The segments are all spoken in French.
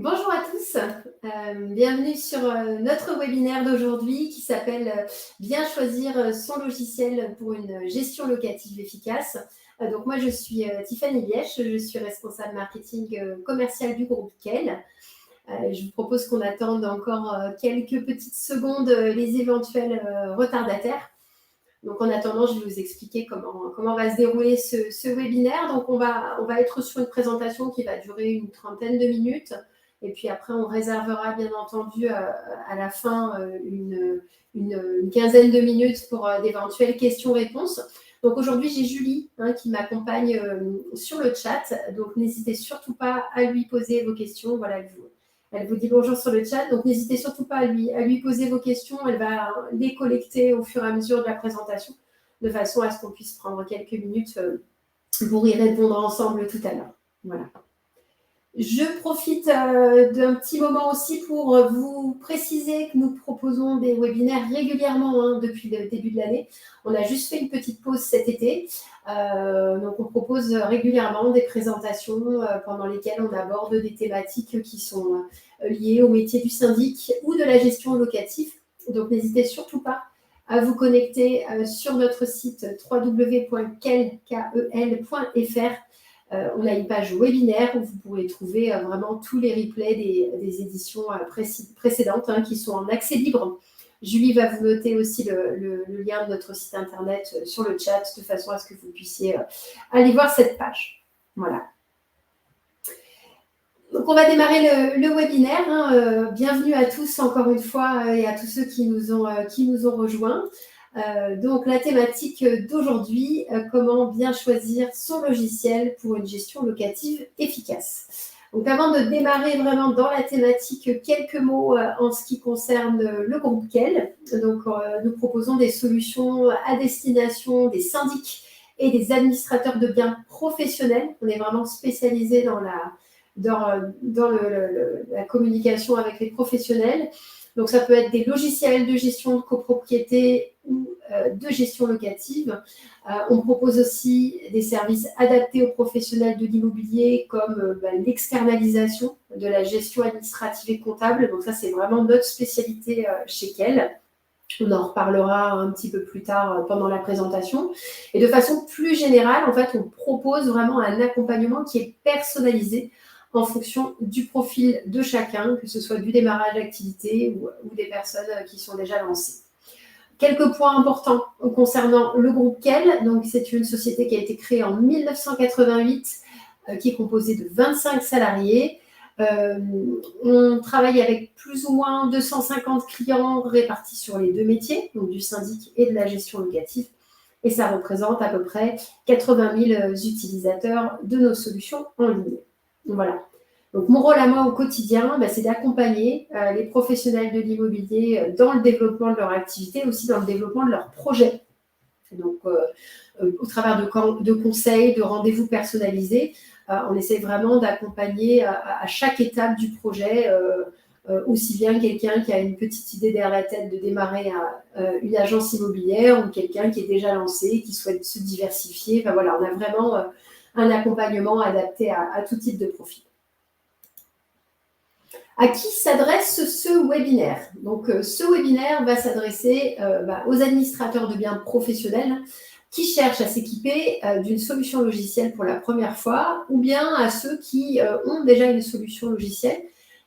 Bonjour à tous, bienvenue sur notre webinaire d'aujourd'hui qui s'appelle Bien choisir son logiciel pour une gestion locative efficace. Donc moi je suis Tiffany Lièche, je suis responsable marketing commercial du groupe Quel. Je vous propose qu'on attende encore quelques petites secondes les éventuels retardataires. Donc en attendant, je vais vous expliquer comment va se dérouler ce webinaire. Donc on va être sur une présentation qui va durer une trentaine de minutes. Et puis après, on réservera bien entendu à la fin une quinzaine de minutes pour d'éventuelles questions-réponses. Donc aujourd'hui, j'ai Julie qui m'accompagne sur le chat. Donc n'hésitez surtout pas à lui poser vos questions. Voilà, elle vous dit bonjour sur le chat, donc n'hésitez surtout pas à lui poser vos questions. Elle va les collecter au fur et à mesure de la présentation, de façon à ce qu'on puisse prendre quelques minutes pour y répondre ensemble tout à l'heure. Voilà. Je profite d'un petit moment aussi pour vous préciser que nous proposons des webinaires régulièrement depuis le début de l'année. On a juste fait une petite pause cet été. Donc, on propose régulièrement des présentations pendant lesquelles on aborde des thématiques qui sont liées au métier du syndic ou de la gestion locative. Donc, n'hésitez surtout pas à vous connecter sur notre site www.kel.fr. On a une page webinaire où vous pourrez trouver vraiment tous les replays des éditions précédentes qui sont en accès libre. Julie va vous noter aussi le lien de notre site internet sur le chat de façon à ce que vous puissiez aller voir cette page. Voilà. Donc, on va démarrer le webinaire. Bienvenue à tous encore une fois et à tous ceux qui nous ont rejoints. Donc, la thématique d'aujourd'hui, comment bien choisir son logiciel pour une gestion locative efficace. Donc, avant de démarrer vraiment dans la thématique, quelques mots en ce qui concerne le groupe Quel. Donc, nous proposons des solutions à destination des syndics et des administrateurs de biens professionnels. On est vraiment spécialisé dans la communication avec les professionnels. Donc, ça peut être des logiciels de gestion de copropriété ou de gestion locative. On propose aussi des services adaptés aux professionnels de l'immobilier comme l'externalisation de la gestion administrative et comptable. Donc, ça, c'est vraiment notre spécialité chez Quel. On en reparlera un petit peu plus tard pendant la présentation. Et de façon plus générale, en fait, on propose vraiment un accompagnement qui est personnalisé en fonction du profil de chacun, que ce soit du démarrage d'activité ou des personnes qui sont déjà lancées. Quelques points importants concernant le groupe Quel. Donc, c'est une société qui a été créée en 1988, qui est composée de 25 salariés. On travaille avec plus ou moins 250 clients répartis sur les deux métiers, donc du syndic et de la gestion locative. Et ça représente à peu près 80 000 utilisateurs de nos solutions en ligne. Voilà. Donc, mon rôle à moi au quotidien, c'est d'accompagner les professionnels de l'immobilier dans le développement de leur activité, aussi dans le développement de leurs projets. Donc, au travers de conseils, de rendez-vous personnalisés, on essaie vraiment d'accompagner à chaque étape du projet, aussi bien quelqu'un qui a une petite idée derrière la tête de démarrer une agence immobilière ou quelqu'un qui est déjà lancé, qui souhaite se diversifier. Enfin, voilà, on a vraiment un accompagnement adapté à tout type de profil. À qui s'adresse ce webinaire? Donc, ce webinaire va s'adresser aux administrateurs de biens professionnels qui cherchent à s'équiper d'une solution logicielle pour la première fois, ou bien à ceux qui ont déjà une solution logicielle,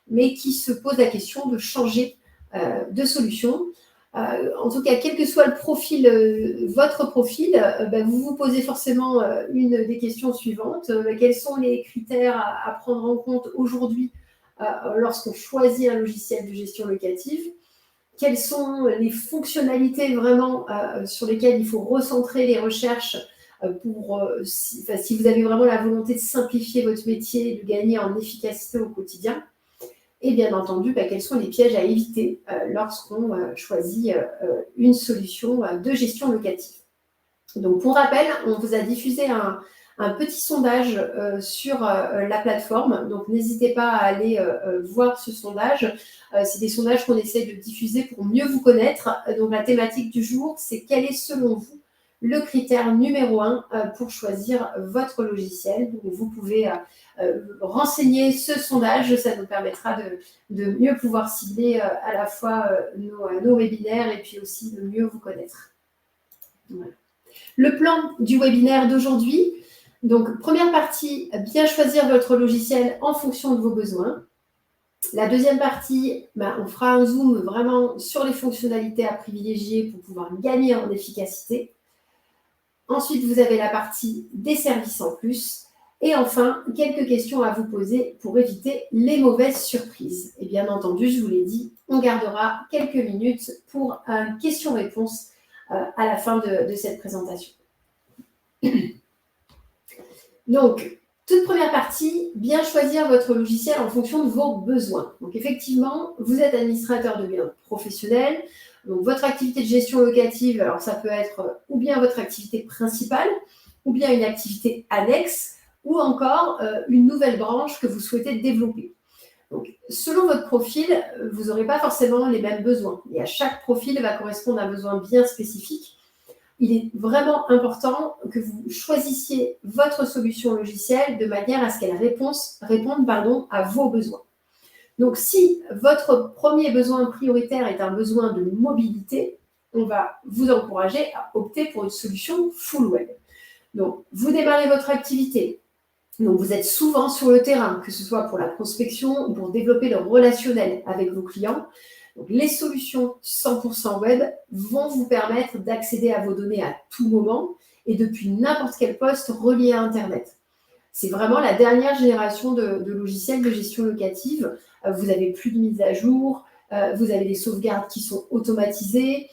mais qui se posent la question de changer de solution. En tout cas, quel que soit le profil, votre profil, vous vous posez forcément une des questions suivantes. Quels sont les critères à prendre en compte aujourd'hui lorsqu'on choisit un logiciel de gestion locative? Quelles sont les fonctionnalités vraiment sur lesquelles il faut recentrer les recherches si vous avez vraiment la volonté de simplifier votre métier et de gagner en efficacité au quotidien? Et bien entendu, quels sont les pièges à éviter lorsqu'on choisit une solution de gestion locative. Donc, pour rappel, on vous a diffusé un petit sondage sur la plateforme. Donc, n'hésitez pas à aller voir ce sondage. C'est des sondages qu'on essaie de diffuser pour mieux vous connaître. Donc, la thématique du jour, c'est quel est selon vous le critère numéro 1 pour choisir votre logiciel. Donc, vous pouvez renseigner ce sondage, ça nous permettra de mieux pouvoir cibler à la fois nos webinaires et puis aussi de mieux vous connaître. Voilà. Le plan du webinaire d'aujourd'hui. Donc, première partie, bien choisir votre logiciel en fonction de vos besoins. La deuxième partie, on fera un zoom vraiment sur les fonctionnalités à privilégier pour pouvoir gagner en efficacité. Ensuite, vous avez la partie des services en plus. Et enfin, quelques questions à vous poser pour éviter les mauvaises surprises. Et bien entendu, je vous l'ai dit, on gardera quelques minutes pour une question-réponse à la fin de cette présentation. Donc, toute première partie, bien choisir votre logiciel en fonction de vos besoins. Donc, effectivement, vous êtes administrateur de biens professionnels. Donc, votre activité de gestion locative, alors ça peut être ou bien votre activité principale, ou bien une activité annexe, ou encore une nouvelle branche que vous souhaitez développer. Donc, selon votre profil, vous n'aurez pas forcément les mêmes besoins. Et à chaque profil va correspondre à un besoin bien spécifique. Il est vraiment important que vous choisissiez votre solution logicielle de manière à ce qu'elle réponde à vos besoins. Donc, si votre premier besoin prioritaire est un besoin de mobilité, on va vous encourager à opter pour une solution full web. Donc, vous démarrez votre activité. Donc, vous êtes souvent sur le terrain, que ce soit pour la prospection ou pour développer le relationnel avec vos clients. Donc, les solutions 100% web vont vous permettre d'accéder à vos données à tout moment et depuis n'importe quel poste relié à Internet. C'est vraiment la dernière génération de logiciels de gestion locative. Vous n'avez plus de mise à jour, vous avez des sauvegardes qui sont automatisées,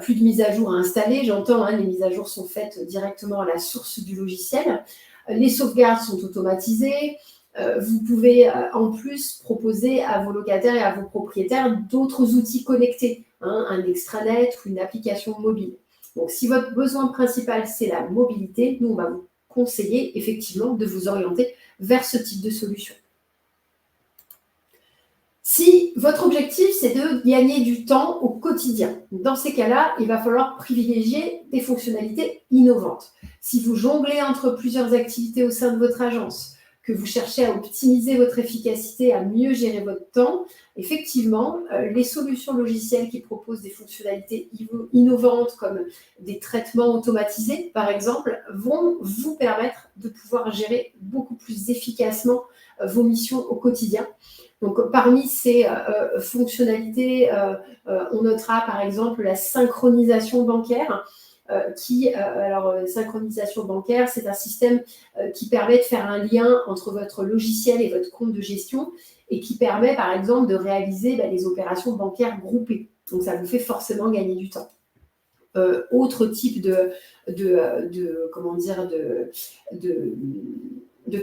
plus de mise à jour à installer. J'entends, les mises à jour sont faites directement à la source du logiciel. Les sauvegardes sont automatisées. Vous pouvez en plus proposer à vos locataires et à vos propriétaires d'autres outils connectés, un extranet ou une application mobile. Donc, si votre besoin principal, c'est la mobilité, nous, on va vous conseiller effectivement de vous orienter vers ce type de solution. Si votre objectif, c'est de gagner du temps au quotidien, dans ces cas-là, il va falloir privilégier des fonctionnalités innovantes. Si vous jonglez entre plusieurs activités au sein de votre agence, que vous cherchez à optimiser votre efficacité, à mieux gérer votre temps, effectivement, les solutions logicielles qui proposent des fonctionnalités innovantes comme des traitements automatisés, par exemple, vont vous permettre de pouvoir gérer beaucoup plus efficacement vos missions au quotidien. Donc, parmi ces fonctionnalités, on notera par exemple la synchronisation bancaire. Synchronisation bancaire, c'est un système qui permet de faire un lien entre votre logiciel et votre compte de gestion et qui permet, par exemple, de réaliser les opérations bancaires groupées. Donc, ça vous fait forcément gagner du temps. Autre type de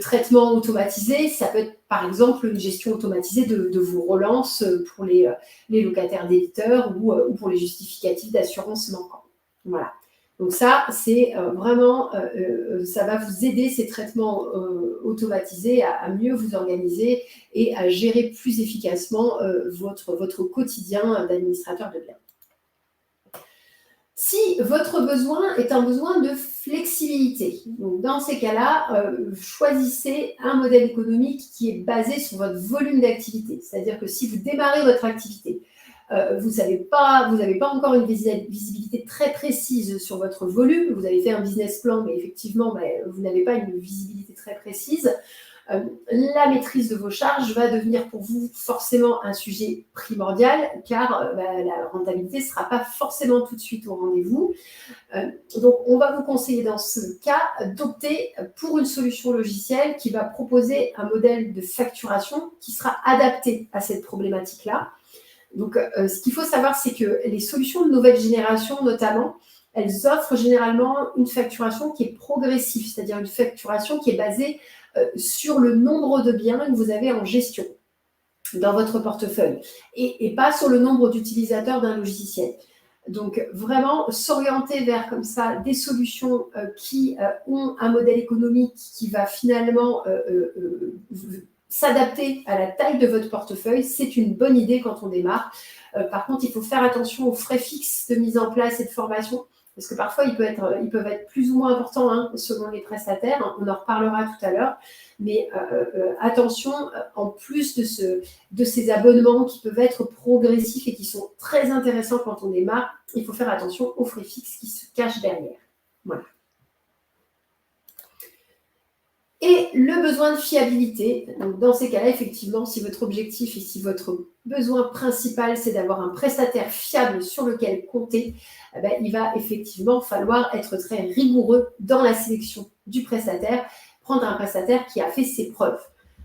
traitement automatisé, ça peut être, par exemple, une gestion automatisée de vos relances pour les locataires débiteurs ou pour les justificatifs d'assurance manquants. Voilà. Donc ça, c'est vraiment, ça va vous aider, ces traitements automatisés, à mieux vous organiser et à gérer plus efficacement votre quotidien d'administrateur de biens. Si votre besoin est un besoin de flexibilité, donc dans ces cas-là, choisissez un modèle économique qui est basé sur votre volume d'activité. C'est-à-dire que si vous démarrez votre activité, vous n'avez pas encore une visibilité très précise sur votre volume. Vous avez fait un business plan, mais effectivement, vous n'avez pas une visibilité très précise. La maîtrise de vos charges va devenir pour vous forcément un sujet primordial, car la rentabilité ne sera pas forcément tout de suite au rendez-vous. Donc, on va vous conseiller dans ce cas d'opter pour une solution logicielle qui va proposer un modèle de facturation qui sera adapté à cette problématique-là. Donc, ce qu'il faut savoir, c'est que les solutions de nouvelle génération, notamment, elles offrent généralement une facturation qui est progressive, c'est-à-dire une facturation qui est basée sur le nombre de biens que vous avez en gestion dans votre portefeuille et pas sur le nombre d'utilisateurs d'un logiciel. Donc, vraiment, s'orienter vers comme ça des solutions qui ont un modèle économique qui va finalement s'adapter à la taille de votre portefeuille, c'est une bonne idée quand on démarre. Par contre, il faut faire attention aux frais fixes de mise en place et de formation. parce que parfois ils peuvent être plus ou moins importants hein, selon les prestataires, on en reparlera tout à l'heure, mais attention, en plus de ces abonnements qui peuvent être progressifs et qui sont très intéressants quand on démarre, il faut faire attention aux frais fixes qui se cachent derrière. Voilà. Et le besoin de fiabilité. Donc dans ces cas-là, effectivement, si votre objectif et si votre besoin principal, c'est d'avoir un prestataire fiable sur lequel compter, eh ben, il va effectivement falloir être très rigoureux dans la sélection du prestataire, prendre un prestataire qui a fait ses preuves.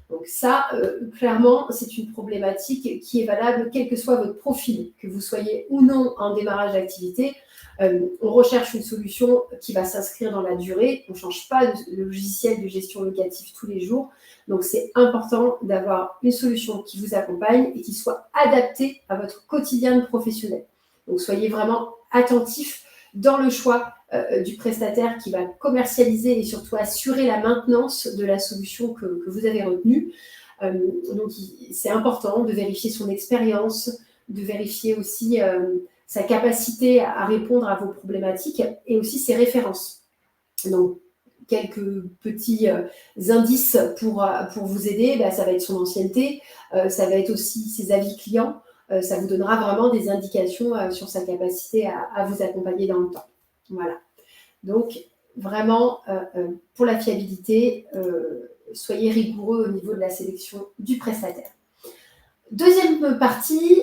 Donc ça, clairement, c'est une problématique qui est valable quel que soit votre profil, que vous soyez ou non en démarrage d'activité. On recherche une solution qui va s'inscrire dans la durée. On ne change pas de logiciel de gestion locative tous les jours. Donc, c'est important d'avoir une solution qui vous accompagne et qui soit adaptée à votre quotidien de professionnel. Donc, soyez vraiment attentifs dans le choix du prestataire qui va commercialiser et surtout assurer la maintenance de la solution que vous avez retenue. Donc, c'est important de vérifier son expérience, de vérifier aussi sa capacité à répondre à vos problématiques et aussi ses références. Donc, quelques petits indices pour vous aider, ça va être son ancienneté, ça va être aussi ses avis clients, ça vous donnera vraiment des indications sur sa capacité à vous accompagner dans le temps. Voilà. Donc, vraiment, pour la fiabilité, soyez rigoureux au niveau de la sélection du prestataire. Deuxième partie,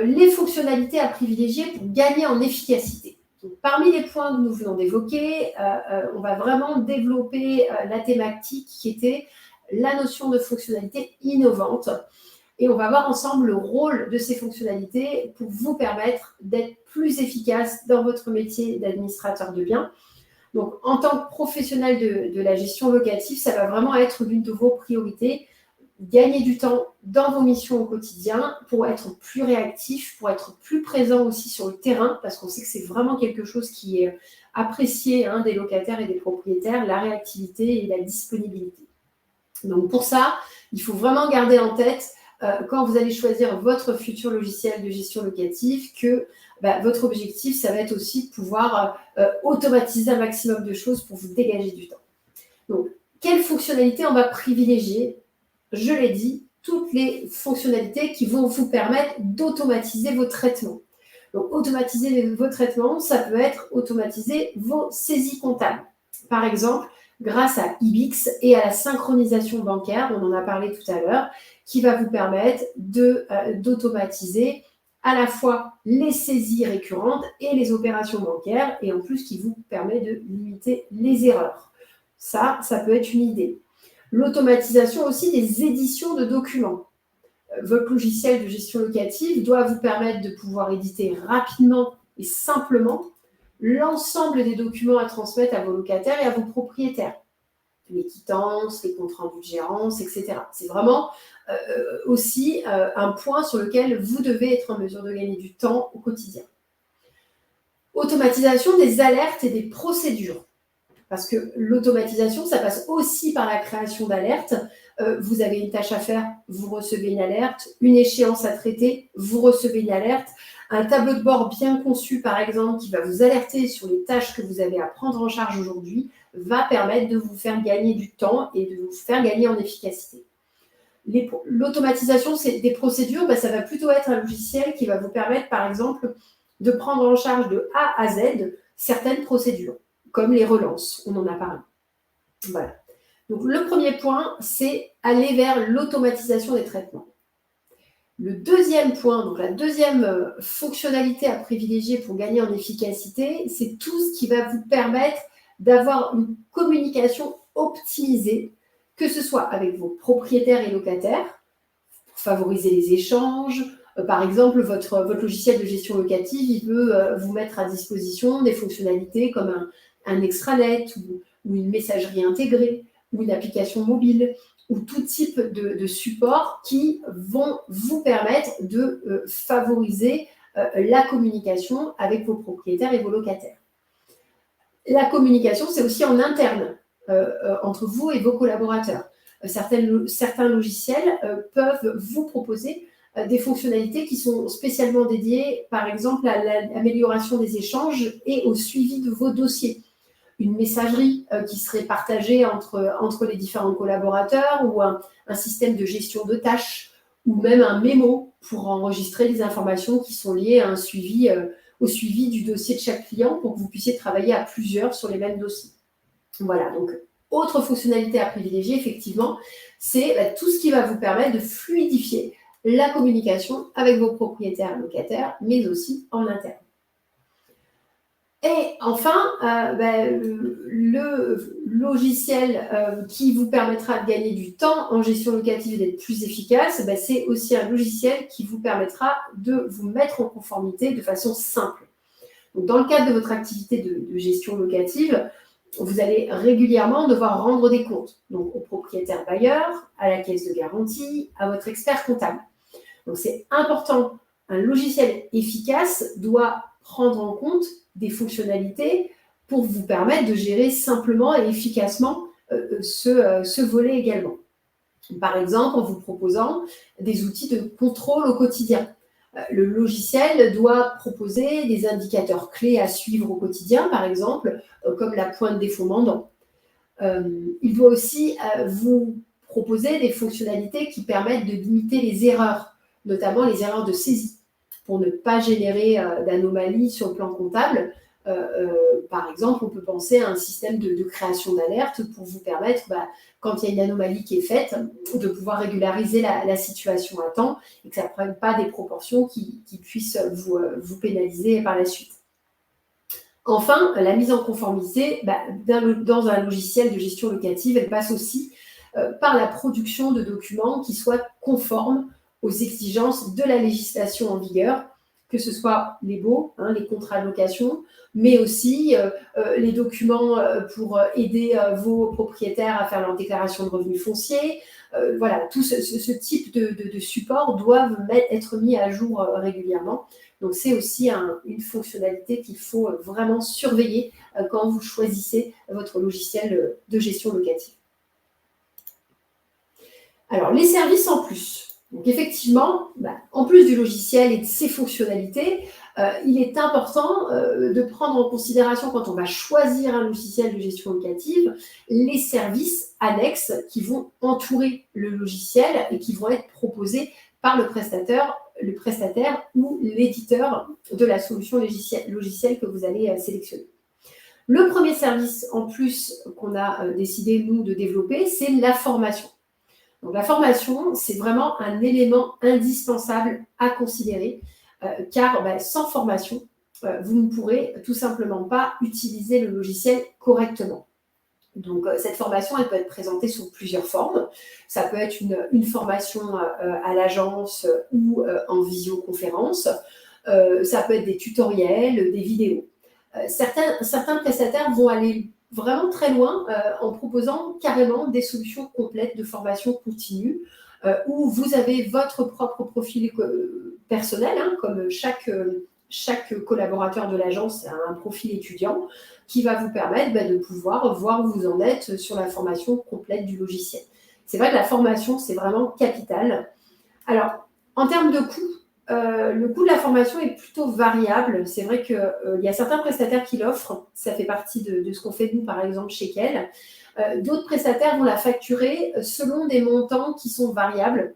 les fonctionnalités à privilégier pour gagner en efficacité. Donc, parmi les points que nous venons d'évoquer, on va vraiment développer la thématique qui était la notion de fonctionnalité innovante. Et on va voir ensemble le rôle de ces fonctionnalités pour vous permettre d'être plus efficace dans votre métier d'administrateur de biens. Donc, en tant que professionnel de la gestion locative, ça va vraiment être l'une de vos priorités. Gagner du temps dans vos missions au quotidien pour être plus réactif, pour être plus présent aussi sur le terrain, parce qu'on sait que c'est vraiment quelque chose qui est apprécié des locataires et des propriétaires, la réactivité et la disponibilité. Donc pour ça, il faut vraiment garder en tête, quand vous allez choisir votre futur logiciel de gestion locative, que votre objectif, ça va être aussi de pouvoir automatiser un maximum de choses pour vous dégager du temps. Donc, quelles fonctionnalités on va privilégier ? Je l'ai dit, toutes les fonctionnalités qui vont vous permettre d'automatiser vos traitements. Donc, automatiser vos traitements, ça peut être automatiser vos saisies comptables. Par exemple, grâce à IBIX et à la synchronisation bancaire, on en a parlé tout à l'heure, qui va vous permettre d'automatiser à la fois les saisies récurrentes et les opérations bancaires, et en plus qui vous permet de limiter les erreurs. Ça peut être une idée. L'automatisation aussi des éditions de documents. Votre logiciel de gestion locative doit vous permettre de pouvoir éditer rapidement et simplement l'ensemble des documents à transmettre à vos locataires et à vos propriétaires. Les quittances, les comptes rendus de gérance, etc. C'est vraiment aussi un point sur lequel vous devez être en mesure de gagner du temps au quotidien. Automatisation des alertes et des procédures. Parce que l'automatisation, ça passe aussi par la création d'alertes. Vous avez une tâche à faire, vous recevez une alerte. Une échéance à traiter, vous recevez une alerte. Un tableau de bord bien conçu, par exemple, qui va vous alerter sur les tâches que vous avez à prendre en charge aujourd'hui, va permettre de vous faire gagner du temps et de vous faire gagner en efficacité. L'automatisation des procédures, ça va plutôt être un logiciel qui va vous permettre, par exemple, de prendre en charge de A à Z certaines procédures, comme les relances, on en a parlé. Voilà. Donc, le premier point, c'est aller vers l'automatisation des traitements. Le deuxième point, donc la deuxième fonctionnalité à privilégier pour gagner en efficacité, c'est tout ce qui va vous permettre d'avoir une communication optimisée, que ce soit avec vos propriétaires et locataires, pour favoriser les échanges. Par exemple, votre logiciel de gestion locative, il peut vous mettre à disposition des fonctionnalités comme un extranet ou une messagerie intégrée ou une application mobile ou tout type de support qui vont vous permettre de favoriser la communication avec vos propriétaires et vos locataires. La communication, c'est aussi en interne, entre vous et vos collaborateurs. Certains logiciels peuvent vous proposer des fonctionnalités qui sont spécialement dédiées, par exemple, à l'amélioration des échanges et au suivi de vos dossiers. Une messagerie qui serait partagée entre les différents collaborateurs ou un système de gestion de tâches ou même un mémo pour enregistrer les informations qui sont liées à au suivi du dossier de chaque client pour que vous puissiez travailler à plusieurs sur les mêmes dossiers. Voilà, donc autre fonctionnalité à privilégier, effectivement, c'est tout ce qui va vous permettre de fluidifier la communication avec vos propriétaires et locataires, mais aussi en interne. Et enfin, le logiciel qui vous permettra de gagner du temps en gestion locative et d'être plus efficace, c'est aussi un logiciel qui vous permettra de vous mettre en conformité de façon simple. Donc, dans le cadre de votre activité de gestion locative, vous allez régulièrement devoir rendre des comptes, donc au propriétaire bailleur, à la caisse de garantie, à votre expert comptable. Donc, c'est important. Un logiciel efficace doit prendre en compte des fonctionnalités pour vous permettre de gérer simplement et efficacement ce volet également. Par exemple, en vous proposant des outils de contrôle au quotidien. Le logiciel doit proposer des indicateurs clés à suivre au quotidien, par exemple, comme la pointe défaut mandant. Il doit aussi vous proposer des fonctionnalités qui permettent de limiter les erreurs, notamment les erreurs de saisie, pour ne pas générer d'anomalies sur le plan comptable. Par exemple, on peut penser à un système de création d'alerte pour vous permettre, quand il y a une anomalie qui est faite, de pouvoir régulariser la situation à temps et que ça ne prenne pas des proportions qui puissent vous pénaliser par la suite. Enfin, la mise en conformité dans un logiciel de gestion locative, elle passe aussi par la production de documents qui soient conformes aux exigences de la législation en vigueur, que ce soit les baux, les contrats de location, mais aussi les documents pour aider vos propriétaires à faire leur déclaration de revenus fonciers. Voilà, tout ce type de support doivent être mis à jour régulièrement. Donc, c'est aussi une fonctionnalité qu'il faut vraiment surveiller quand vous choisissez votre logiciel de gestion locative. Alors, les services en plus. Donc, effectivement, en plus du logiciel et de ses fonctionnalités, il est important de prendre en considération, quand on va choisir un logiciel de gestion locative, les services annexes qui vont entourer le logiciel et qui vont être proposés par le prestataire ou l'éditeur de la solution logicielle que vous allez sélectionner. Le premier service en plus qu'on a décidé, nous, de développer, c'est la formation. Donc, la formation, c'est vraiment un élément indispensable à considérer, car sans formation, vous ne pourrez tout simplement pas utiliser le logiciel correctement. Donc, cette formation, elle peut être présentée sous plusieurs formes. Ça peut être une formation à l'agence ou en visioconférence. Ça peut être des tutoriels, des vidéos. Certains prestataires vont aller vraiment très loin en proposant carrément des solutions complètes de formation continue où vous avez votre propre profil personnel, comme chaque collaborateur de l'agence a un profil étudiant qui va vous permettre de pouvoir voir où vous en êtes sur la formation complète du logiciel. C'est vrai que la formation, c'est vraiment capital. Alors, en termes de coût, le coût de la formation est plutôt variable. C'est vrai qu'il y a certains prestataires qui l'offrent. Ça fait partie de ce qu'on fait nous, par exemple, chez Quel. D'autres prestataires vont la facturer selon des montants qui sont variables.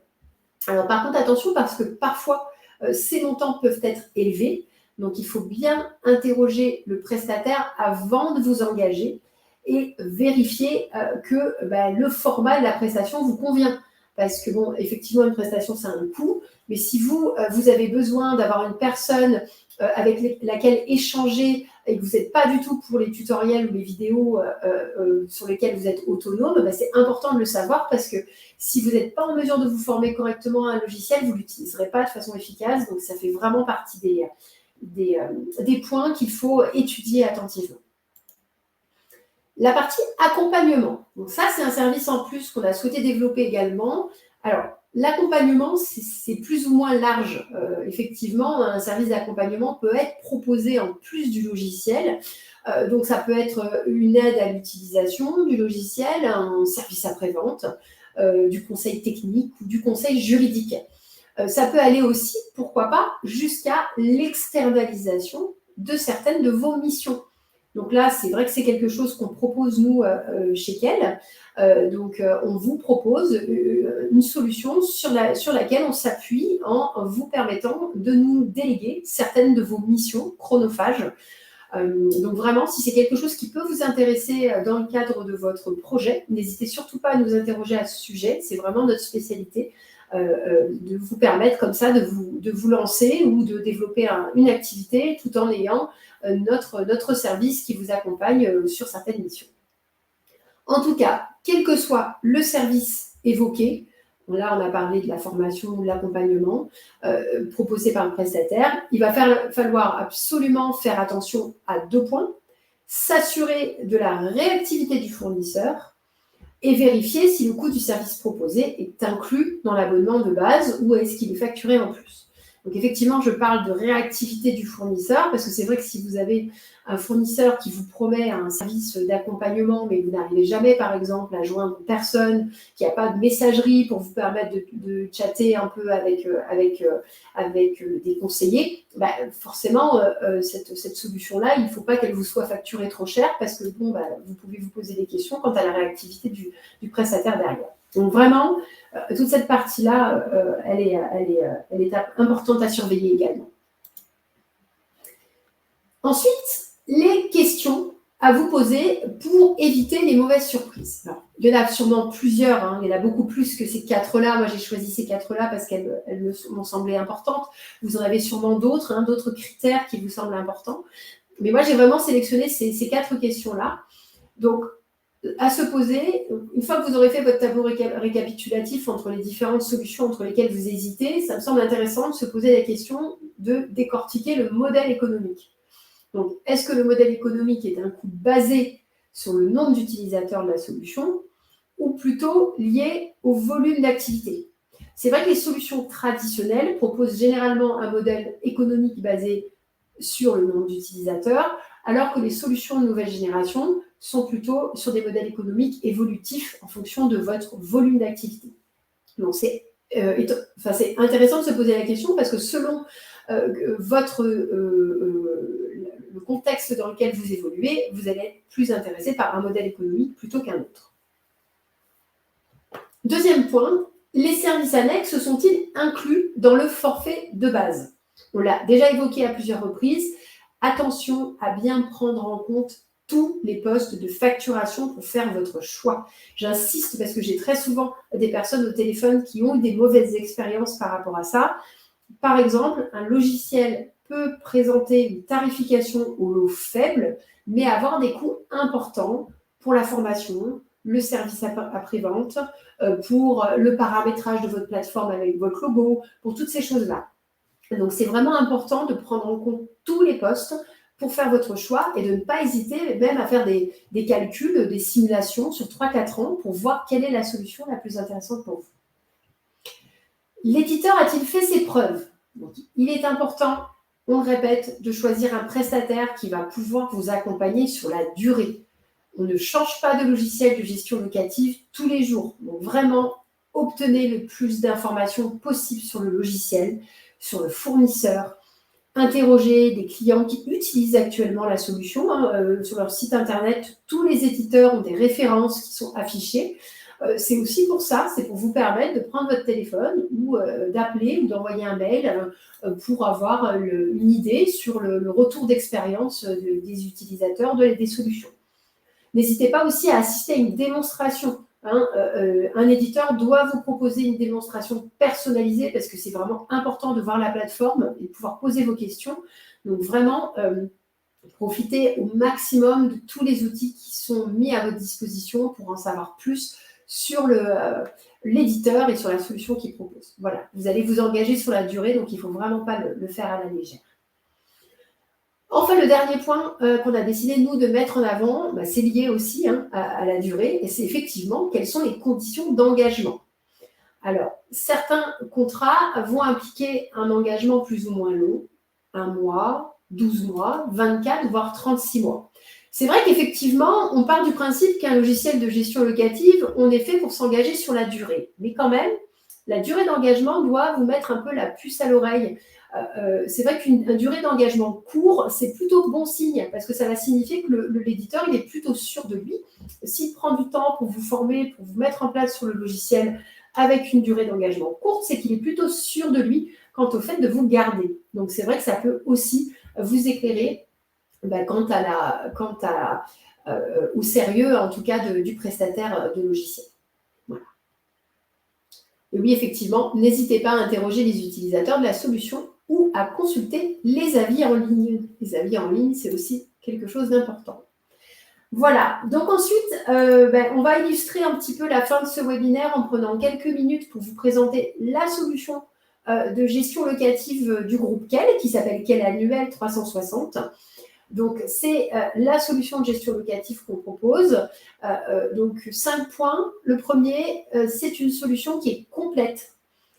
Alors, par contre, attention, parce que parfois, ces montants peuvent être élevés. Donc, il faut bien interroger le prestataire avant de vous engager et vérifier que le format de la prestation vous convient. Parce que, effectivement, une prestation, c'est un coût. Mais si vous avez besoin d'avoir une personne avec laquelle échanger et que vous n'êtes pas du tout pour les tutoriels ou les vidéos sur lesquelles vous êtes autonome, c'est important de le savoir parce que si vous n'êtes pas en mesure de vous former correctement à un logiciel, vous ne l'utiliserez pas de façon efficace. Donc, ça fait vraiment partie des points qu'il faut étudier attentivement. La partie accompagnement. Donc ça, c'est un service en plus qu'on a souhaité développer également. Alors, l'accompagnement, c'est plus ou moins large. Effectivement, un service d'accompagnement peut être proposé en plus du logiciel. Donc, ça peut être une aide à l'utilisation du logiciel, un service après-vente, du conseil technique ou du conseil juridique. Ça peut aller aussi, pourquoi pas, jusqu'à l'externalisation de certaines de vos missions. Donc là, c'est vrai que c'est quelque chose qu'on propose, nous, chez Quel. On vous propose une solution sur laquelle on s'appuie en vous permettant de nous déléguer certaines de vos missions chronophages. Donc vraiment, si c'est quelque chose qui peut vous intéresser dans le cadre de votre projet, n'hésitez surtout pas à nous interroger à ce sujet. C'est vraiment notre spécialité, de vous permettre comme ça de vous lancer ou de développer une activité tout en ayant notre service qui vous accompagne sur certaines missions. En tout cas, quel que soit le service évoqué, là on a parlé de la formation ou de l'accompagnement proposé par le prestataire, il va falloir absolument faire attention à 2 points, s'assurer de la réactivité du fournisseur et vérifier si le coût du service proposé est inclus dans l'abonnement de base ou est-ce qu'il est facturé en plus. Donc effectivement, je parle de réactivité du fournisseur parce que c'est vrai que si vous avez un fournisseur qui vous promet un service d'accompagnement, mais vous n'arrivez jamais, par exemple, à joindre personne, qu'il n'y a pas de messagerie pour vous permettre de chatter un peu avec des conseillers, forcément, cette solution-là, il ne faut pas qu'elle vous soit facturée trop cher parce que vous pouvez vous poser des questions quant à la réactivité du prestataire derrière. Donc vraiment, toute cette partie-là, elle est importante à surveiller également. Ensuite, les questions à vous poser pour éviter les mauvaises surprises. Alors, il y en a sûrement plusieurs, il y en a beaucoup plus que ces 4-là. Moi, j'ai choisi ces 4-là parce qu'elles m'ont semblé importantes. Vous en avez sûrement d'autres, d'autres critères qui vous semblent importants. Mais moi, j'ai vraiment sélectionné ces 4 questions-là. Donc, à se poser, une fois que vous aurez fait votre tableau récapitulatif entre les différentes solutions entre lesquelles vous hésitez, ça me semble intéressant de se poser la question de décortiquer le modèle économique. Donc, est-ce que le modèle économique est un coût basé sur le nombre d'utilisateurs de la solution ou plutôt lié au volume d'activité? C'est vrai que les solutions traditionnelles proposent généralement un modèle économique basé sur le nombre d'utilisateurs, alors que les solutions de nouvelle génération sont plutôt sur des modèles économiques évolutifs en fonction de votre volume d'activité. Donc, c'est intéressant de se poser la question parce que selon le contexte dans lequel vous évoluez, vous allez être plus intéressé par un modèle économique plutôt qu'un autre. Deuxième point, les services annexes sont-ils inclus dans le forfait de base? On l'a déjà évoqué à plusieurs reprises. Attention à bien prendre en compte tous les postes de facturation pour faire votre choix. J'insiste parce que j'ai très souvent des personnes au téléphone qui ont eu des mauvaises expériences par rapport à ça. Par exemple, un logiciel peut présenter une tarification au lot faible, mais avoir des coûts importants pour la formation, le service après-vente, pour le paramétrage de votre plateforme avec votre logo, pour toutes ces choses-là. Donc, c'est vraiment important de prendre en compte tous les postes pour faire votre choix et de ne pas hésiter même à faire des calculs, des simulations sur 3-4 ans pour voir quelle est la solution la plus intéressante pour vous. L'éditeur a-t-il fait ses preuves? Donc, il est important, on le répète, de choisir un prestataire qui va pouvoir vous accompagner sur la durée. On ne change pas de logiciel de gestion locative tous les jours. Donc, vraiment, obtenez le plus d'informations possible sur le logiciel, sur le fournisseur. Interrogez des clients qui utilisent actuellement la solution. Sur leur site internet, tous les éditeurs ont des références qui sont affichées. C'est aussi pour ça, c'est pour vous permettre de prendre votre téléphone ou d'appeler ou d'envoyer un mail pour avoir une idée sur le retour d'expérience des utilisateurs des solutions. N'hésitez pas aussi à assister à une démonstration. Un éditeur doit vous proposer une démonstration personnalisée parce que c'est vraiment important de voir la plateforme et de pouvoir poser vos questions. Donc vraiment, profitez au maximum de tous les outils qui sont mis à votre disposition pour en savoir plus sur l'éditeur et sur la solution qu'il propose. Voilà, vous allez vous engager sur la durée, donc il ne faut vraiment pas le faire à la légère. Enfin, le dernier point qu'on a décidé, nous, de mettre en avant, c'est lié aussi à la durée, et c'est effectivement quelles sont les conditions d'engagement. Alors, certains contrats vont impliquer un engagement plus ou moins long, 1 mois, 12 mois, 24, voire 36 mois. C'est vrai qu'effectivement, on part du principe qu'un logiciel de gestion locative, on est fait pour s'engager sur la durée. Mais quand même, La durée d'engagement doit vous mettre un peu la puce à l'oreille. C'est vrai qu'une durée d'engagement court, c'est plutôt bon signe parce que ça va signifier que l'éditeur, il est plutôt sûr de lui. S'il prend du temps pour vous former, pour vous mettre en place sur le logiciel avec une durée d'engagement courte, c'est qu'il est plutôt sûr de lui quant au fait de vous garder. Donc, c'est vrai que ça peut aussi vous éclairer quant au sérieux, en tout cas, du prestataire de logiciel. Voilà. Et oui, effectivement, n'hésitez pas à interroger les utilisateurs de la solution ou à consulter les avis en ligne. Les avis en ligne, c'est aussi quelque chose d'important. Voilà, donc ensuite, on va illustrer un petit peu la fin de ce webinaire en prenant quelques minutes pour vous présenter la solution de gestion locative du groupe Quel, qui s'appelle Quel Annuel 360. Donc, c'est la solution de gestion locative qu'on propose. Donc, 5 points. Le premier, c'est une solution qui est complète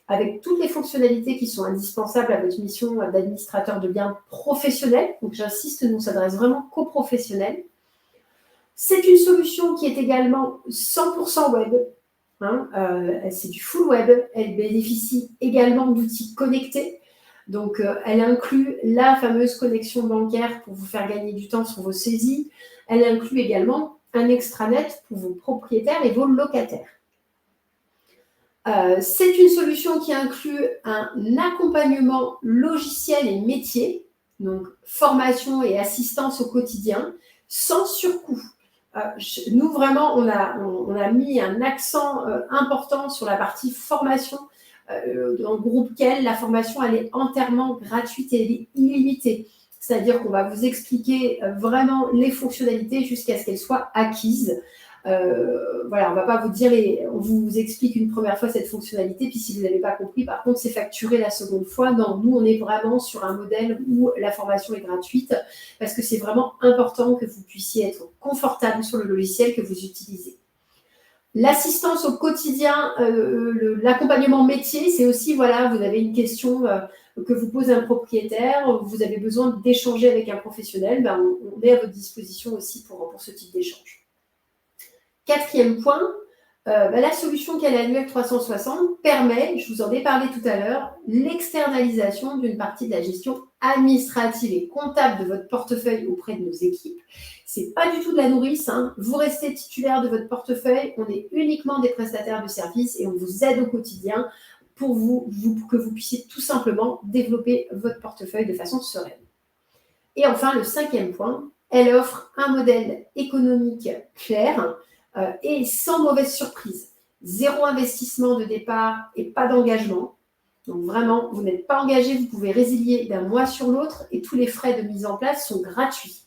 avec toutes les fonctionnalités qui sont indispensables à votre mission d'administrateur de biens professionnels. Donc, j'insiste, nous, on s'adresse vraiment qu'aux professionnels. C'est une solution qui est également 100% web. C'est du full web. Elle bénéficie également d'outils connectés. Donc, elle inclut la fameuse connexion bancaire pour vous faire gagner du temps sur vos saisies. Elle inclut également un extranet pour vos propriétaires et vos locataires. C'est une solution qui inclut un accompagnement logiciel et métier, donc formation et assistance au quotidien, sans surcoût. Nous, vraiment, on a mis un accent important sur la partie formation. Dans le groupe Quel, la formation, elle est entièrement gratuite et elle est illimitée. C'est-à-dire qu'on va vous expliquer vraiment les fonctionnalités jusqu'à ce qu'elles soient acquises. Voilà, on ne va pas vous dire, on vous explique une première fois cette fonctionnalité, puis si vous n'avez pas compris, par contre, c'est facturé la seconde fois. Non, nous, on est vraiment sur un modèle où la formation est gratuite parce que c'est vraiment important que vous puissiez être confortable sur le logiciel que vous utilisez. L'assistance au quotidien, l'accompagnement métier, c'est aussi, voilà, vous avez une question que vous pose un propriétaire, vous avez besoin d'échanger avec un professionnel, on est à votre disposition aussi pour ce type d'échange. Quatrième point, la solution Quel Annuel 360 permet, je vous en ai parlé tout à l'heure, l'externalisation d'une partie de la gestion administrative et comptable de votre portefeuille auprès de nos équipes. Ce n'est pas du tout de la nourrice, Vous restez titulaire de votre portefeuille, on est uniquement des prestataires de services et on vous aide au quotidien pour que vous puissiez tout simplement développer votre portefeuille de façon sereine. Et enfin, le cinquième point, elle offre un modèle économique clair, et sans mauvaise surprise. 0 investissement de départ et pas d'engagement. Donc vraiment, vous n'êtes pas engagé, vous pouvez résilier d'un mois sur l'autre et tous les frais de mise en place sont gratuits.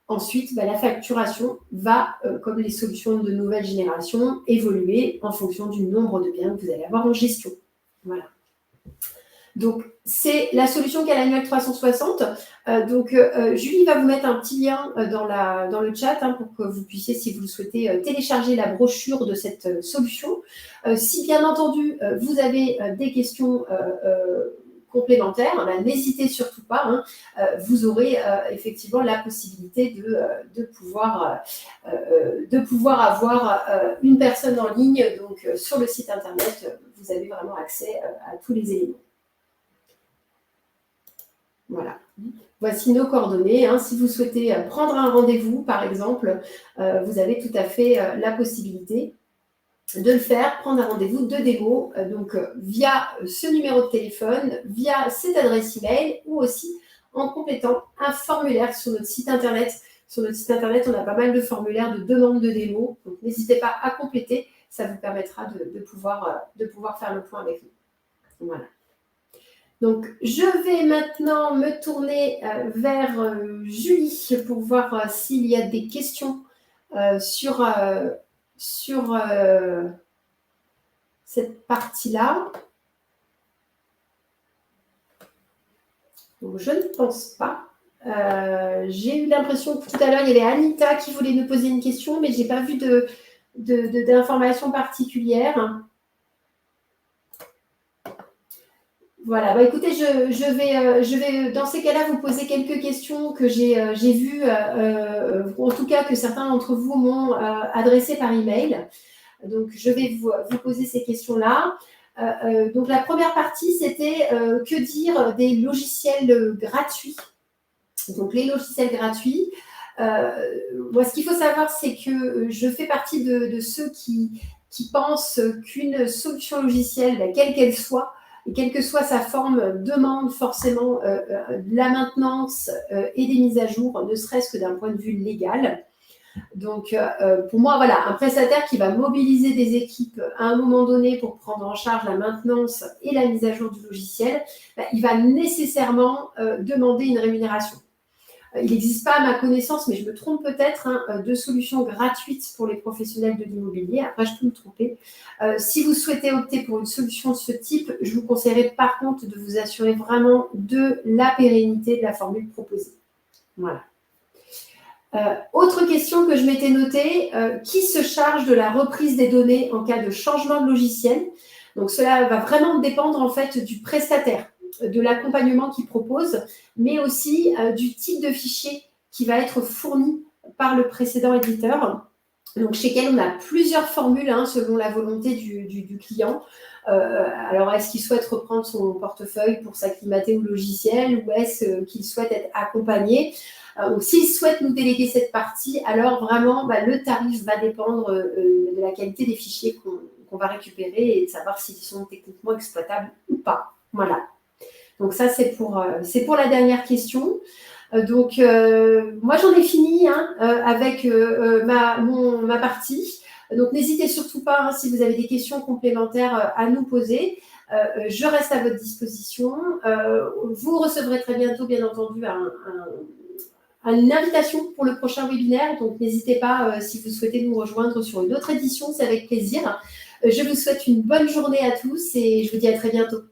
Ensuite, la facturation va, comme les solutions de nouvelle génération, évoluer en fonction du nombre de biens que vous allez avoir en gestion. Voilà. Donc, c'est la solution Quel Annuel 360. Julie va vous mettre un petit lien dans le chat pour que vous puissiez, si vous le souhaitez, télécharger la brochure de cette solution. Si, bien entendu, vous avez des questions complémentaires, n'hésitez surtout pas. Vous aurez effectivement la possibilité de pouvoir avoir une personne en ligne. Donc, sur le site internet, vous avez vraiment accès à tous les éléments. Voilà. Voici nos coordonnées. Si vous souhaitez prendre un rendez-vous, par exemple, vous avez tout à fait la possibilité de le faire, prendre un rendez-vous de démo, via ce numéro de téléphone, via cette adresse email ou aussi en complétant un formulaire sur notre site internet. Sur notre site internet, on a pas mal de formulaires de demande de démo. Donc, n'hésitez pas à compléter. Ça vous permettra de pouvoir faire le point avec nous. Voilà. Donc, je vais maintenant me tourner vers Julie pour voir s'il y a des questions sur cette partie-là. Donc, je ne pense pas. J'ai eu l'impression que tout à l'heure, il y avait Anita qui voulait nous poser une question, mais je n'ai pas vu d'informations particulières. Voilà, écoutez, je vais dans ces cas-là vous poser quelques questions que j'ai vues, en tout cas que certains d'entre vous m'ont adressées par email. Donc, je vais vous poser ces questions-là. Donc, la première partie, c'était que dire des logiciels gratuits. Donc, les logiciels gratuits, moi, ce qu'il faut savoir, c'est que je fais partie de ceux qui pensent qu'une solution logicielle, quelle qu'elle soit, et quelle que soit sa forme, demande forcément de la maintenance et des mises à jour, ne serait-ce que d'un point de vue légal. Donc, pour moi, voilà, un prestataire qui va mobiliser des équipes à un moment donné pour prendre en charge la maintenance et la mise à jour du logiciel, il va nécessairement demander une rémunération. Il n'existe pas, à ma connaissance, mais je me trompe peut-être, de solutions gratuites pour les professionnels de l'immobilier. Après, je peux me tromper. Si vous souhaitez opter pour une solution de ce type, je vous conseillerais par contre de vous assurer vraiment de la pérennité de la formule proposée. Voilà. Autre question que je m'étais notée, qui se charge de la reprise des données en cas de changement de logiciel? Donc, cela va vraiment dépendre en fait du prestataire, de l'accompagnement qu'il propose, mais aussi du type de fichier qui va être fourni par le précédent éditeur. Donc, chez lequel on a plusieurs formules selon la volonté du client. Alors, est-ce qu'il souhaite reprendre son portefeuille pour s'acclimater au logiciel ou est-ce qu'il souhaite être accompagné? Donc, s'il souhaite nous déléguer cette partie, alors vraiment, le tarif va dépendre de la qualité des fichiers qu'on va récupérer et de savoir s'ils sont techniquement exploitables ou pas. Voilà. Donc, ça, c'est pour la dernière question. Donc, moi, j'en ai fini avec ma partie. Donc, n'hésitez surtout pas, si vous avez des questions complémentaires à nous poser. Je reste à votre disposition. Vous recevrez très bientôt, bien entendu, une invitation pour le prochain webinaire. Donc, n'hésitez pas, si vous souhaitez nous rejoindre sur une autre édition, c'est avec plaisir. Je vous souhaite une bonne journée à tous et je vous dis à très bientôt.